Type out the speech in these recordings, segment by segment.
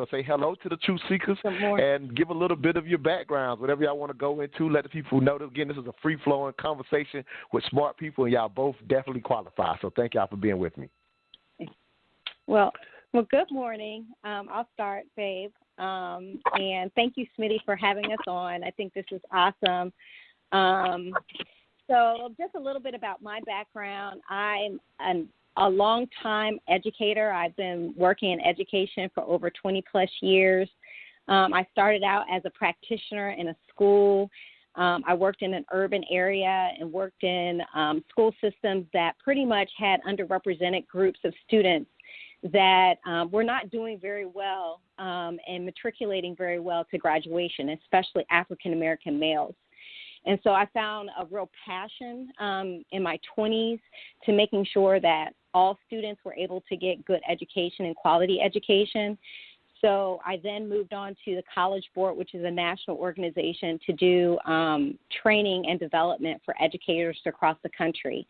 to say hello to the Truth Seekers Good morning. and give a little bit of your backgrounds, whatever y'all want to go into. Let the people know that, again, this is a free-flowing conversation with smart people, and y'all both definitely qualify. So thank y'all for being with me. Well, good morning. I'll start, babe. And thank you, Smitty, for having us on. I think this is awesome. So just a little bit about my background. I'm a long-time educator. I've been working in education for over 20-plus years. I started out as a practitioner in a school. I worked in an urban area and worked in school systems that pretty much had underrepresented groups of students that were not doing very well and matriculating very well to graduation, especially African-American males. And so I found a real passion in my 20s to making sure that all students were able to get good education and quality education. So I then moved on to the College Board, which is a national organization to do training and development for educators across the country.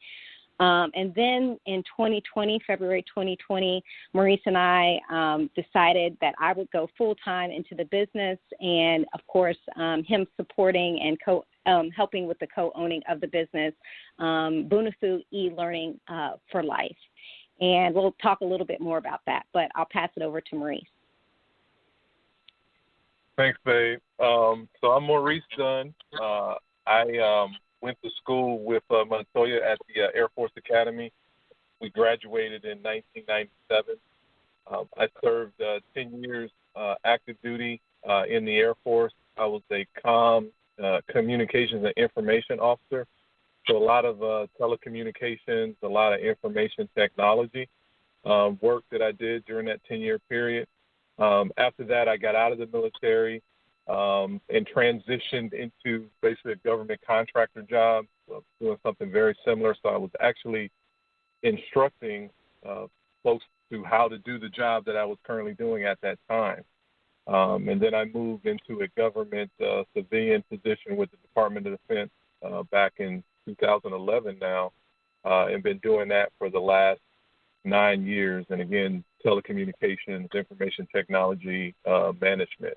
And then in 2020, February 2020, Maurice and I decided that I would go full-time into the business and, of course, him supporting and helping with the co-owning of the business, Bunifu eLearning for Life. And we'll talk a little bit more about that, but I'll pass it over to Maurice. Thanks, babe. So I'm Maurice Dunn. I went to school with Montoya at the Air Force Academy. We graduated in 1997. I served 10 years active duty in the Air Force. I was a communications and information officer. So a lot of telecommunications, a lot of information technology work that I did during that 10-year period. After that, I got out of the military and transitioned into basically a government contractor job, doing something very similar. So I was actually instructing folks to how to do the job that I was currently doing at that time. And then I moved into a government civilian position with the Department of Defense back in 2011 now, and been doing that for the last 9 years. And again, telecommunications, information technology, management.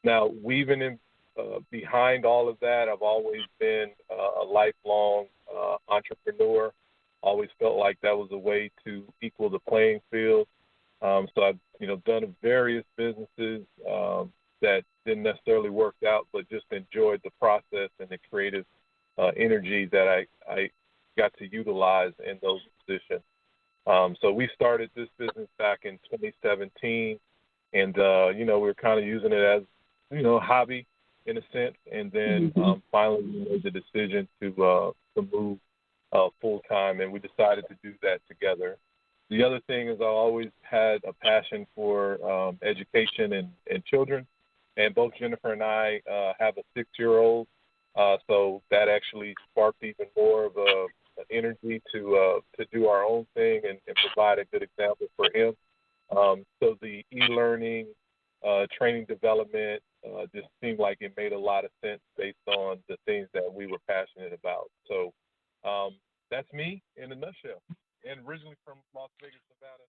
Now, weaving in behind all of that, I've always been a lifelong entrepreneur. Always felt like that was a way to equal the playing field. So I've done various businesses that didn't necessarily work out, but just enjoyed the process and the creative energy that I got to utilize in those positions. So we started this business back in 2017, and we were kind of using it as hobby in a sense, and then finally we made the decision to move full time, and we decided to do that together. The other thing is I always had a passion for education and children, and both Jennifer and I have a 6-year-old, so that actually sparked even more of an energy to do our own thing and provide a good example for him. So the e-learning, training development just seemed like it made a lot of sense based on the things that we were passionate about. So that's me in a nutshell. And originally from Las Vegas, Nevada.